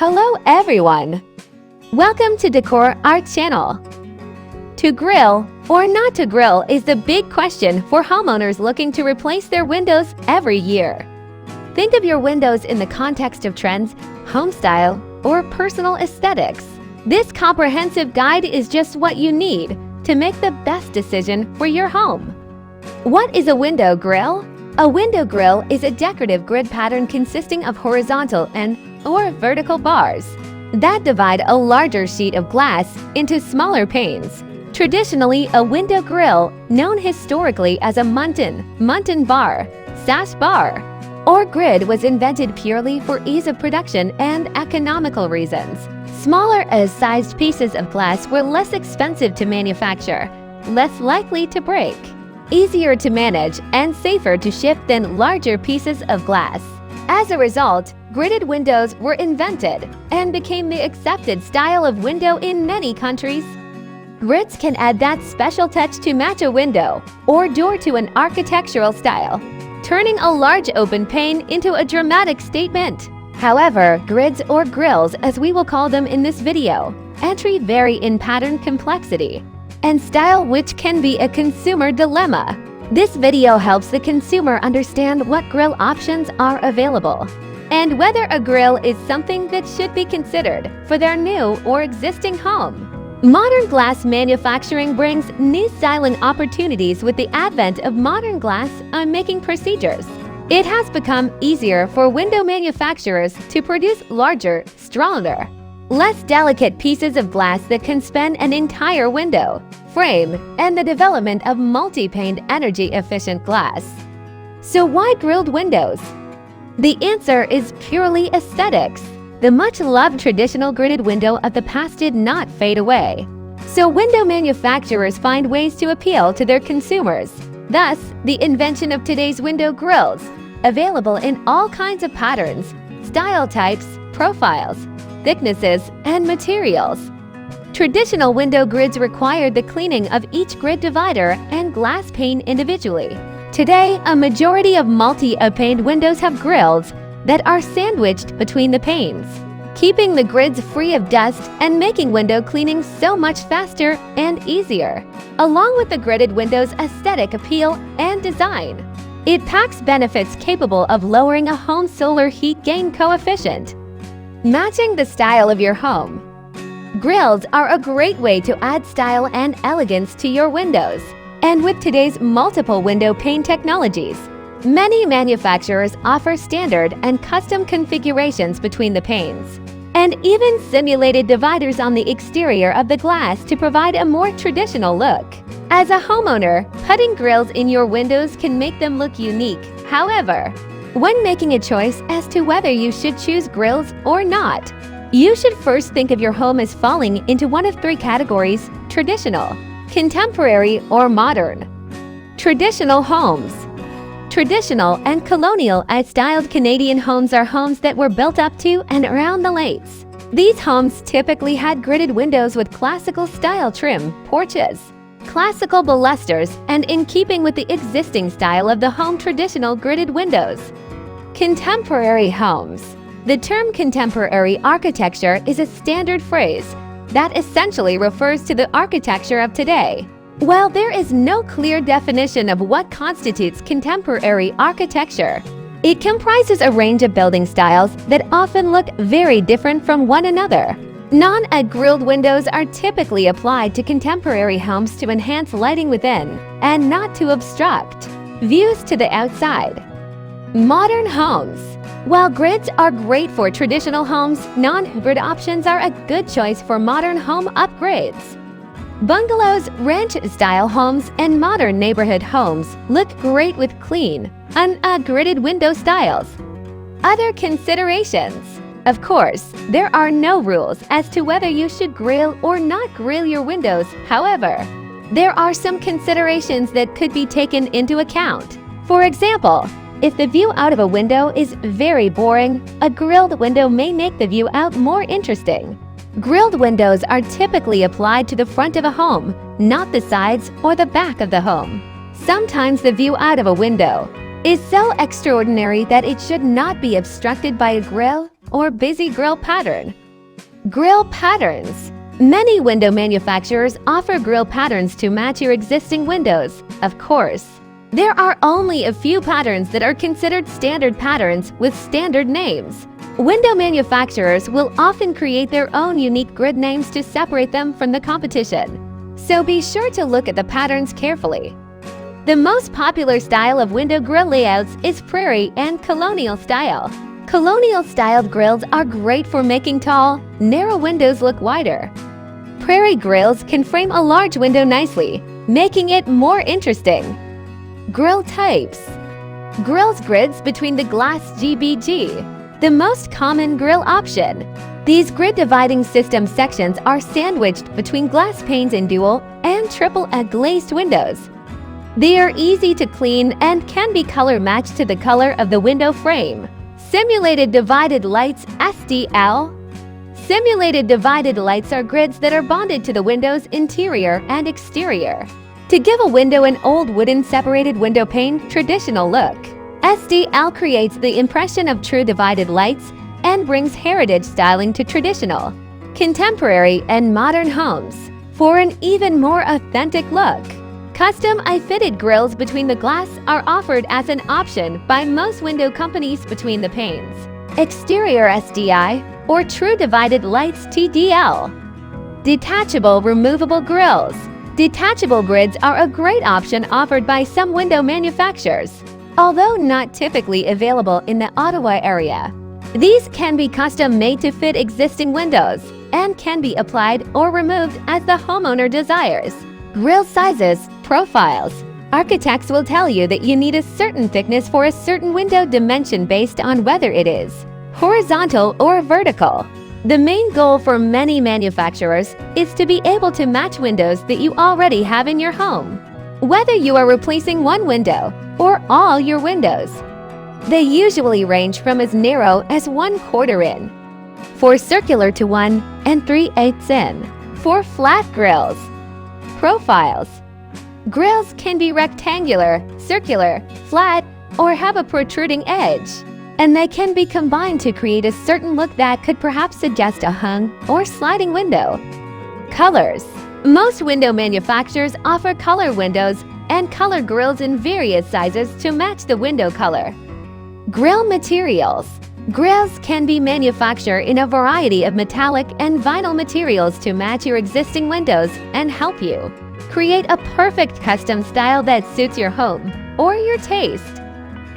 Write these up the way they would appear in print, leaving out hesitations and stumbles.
Hello everyone! Welcome to Decor, our channel. To grill or not to grill is the big question for homeowners looking to replace their windows every year. Think of your windows in the context of trends, home style, or personal aesthetics. This comprehensive guide is just what you need to make the best decision for your home. What is a window grill? A window grill is a decorative grid pattern consisting of horizontal or vertical bars that divide a larger sheet of glass into smaller panes. Traditionally, a window grill, known historically as a muntin bar, sash bar, or grid, was invented purely for ease of production and economical reasons. Smaller-sized pieces of glass were less expensive to manufacture, less likely to break, easier to manage, and safer to ship than larger pieces of glass. As a result, gridded windows were invented and became the accepted style of window in many countries. Grids can add that special touch to match a window or door to an architectural style, turning a large open pane into a dramatic statement. However, grids or grills, as we will call them in this video, vary in pattern complexity and style, which can be a consumer dilemma. This video helps the consumer understand what grill options are available and whether a grill is something that should be considered for their new or existing home. Modern glass manufacturing brings new styling opportunities with the advent of modern glass making procedures. It has become easier for window manufacturers to produce larger, stronger, less delicate pieces of glass that can span an entire window frame and the development of multi-paned energy-efficient glass. So why grilled windows? The answer is purely aesthetics. The much-loved traditional gridded window of the past did not fade away. So window manufacturers find ways to appeal to their consumers. Thus, the invention of today's window grills, available in all kinds of patterns, style types, profiles, thicknesses, and materials. Traditional window grids required the cleaning of each grid divider and glass pane individually. Today, a majority of multi-paned windows have grills that are sandwiched between the panes, keeping the grids free of dust and making window cleaning so much faster and easier. Along with the gridded window's aesthetic appeal and design, it packs benefits capable of lowering a home's solar heat gain coefficient, matching the style of your home. Grills are a great way to add style and elegance to your windows. And with today's multiple window pane technologies, many manufacturers offer standard and custom configurations between the panes, and even simulated dividers on the exterior of the glass to provide a more traditional look. As a homeowner, putting grills in your windows can make them look unique. However, when making a choice as to whether you should choose grills or not, you should first think of your home as falling into one of three categories: traditional, contemporary, or modern. Traditional homes. Traditional and colonial-styled Canadian homes are homes that were built up to and around the lates. These homes typically had gridded windows with classical style trim, porches, classical balusters, and in keeping with the existing style of the home, traditional gridded windows. Contemporary homes. The term contemporary architecture is a standard phrase that essentially refers to the architecture of today. While there is no clear definition of what constitutes contemporary architecture, it comprises a range of building styles that often look very different from one another. Non-grilled windows are typically applied to contemporary homes to enhance lighting within and not to obstruct views to the outside. Modern homes. While grids are great for traditional homes, non-grid options are a good choice for modern home upgrades. Bungalows, ranch-style homes, and modern neighborhood homes look great with clean, gridded window styles. Other considerations. Of course, there are no rules as to whether you should grill or not grill your windows. However, there are some considerations that could be taken into account. For example, if the view out of a window is very boring, a grilled window may make the view out more interesting. Grilled windows are typically applied to the front of a home, not the sides or the back of the home. Sometimes the view out of a window is so extraordinary that it should not be obstructed by a grill or busy grill pattern. Grill patterns. Many window manufacturers offer grill patterns to match your existing windows, of course. There are only a few patterns that are considered standard patterns with standard names. Window manufacturers will often create their own unique grid names to separate them from the competition. So be sure to look at the patterns carefully. The most popular style of window grill layouts is Prairie and Colonial style. Colonial-styled grills are great for making tall, narrow windows look wider. Prairie grills can frame a large window nicely, making it more interesting. Grill types. Grills grids between the glass GBG, the most common grill option. These grid dividing system sections are sandwiched between glass panes in dual and triple glazed windows. They are easy to clean and can be color matched to the color of the window frame. Simulated divided lights SDL. Simulated divided lights are grids that are bonded to the window's interior and exterior to give a window an old wooden separated window pane traditional look. SDL creates the impression of true divided lights and brings heritage styling to traditional, contemporary, and modern homes for an even more authentic look. Custom fitted grills between the glass are offered as an option by most window companies between the panes. Exterior SDI or True Divided Lights TDL. Detachable removable grills. Detachable grids are a great option offered by some window manufacturers, although not typically available in the Ottawa area. These can be custom made to fit existing windows and can be applied or removed as the homeowner desires. Grill sizes, profiles. Architects will tell you that you need a certain thickness for a certain window dimension based on whether it is horizontal or vertical. The main goal for many manufacturers is to be able to match windows that you already have in your home, whether you are replacing one window or all your windows. They usually range from as narrow as 1/4 in, for circular to 1 3/8 in. For flat grills. Profiles. Grills can be rectangular, circular, flat, or have a protruding edge, and they can be combined to create a certain look that could perhaps suggest a hung or sliding window. Colors. Most window manufacturers offer color windows and color grills in various sizes to match the window color. Grill materials. Grills can be manufactured in a variety of metallic and vinyl materials to match your existing windows and help you create a perfect custom style that suits your home or your taste.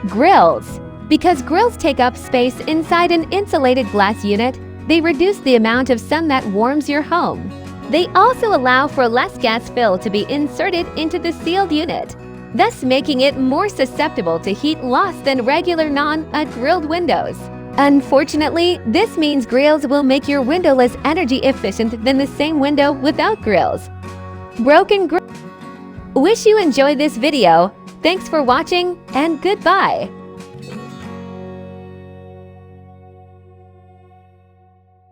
Grills. Because grills take up space inside an insulated glass unit, they reduce the amount of sun that warms your home. They also allow for less gas fill to be inserted into the sealed unit, thus making it more susceptible to heat loss than regular non-grilled windows. Unfortunately, this means grills will make your window less energy efficient than the same window without grills. Broken grill. Wish you enjoyed this video. Thanks for watching and goodbye.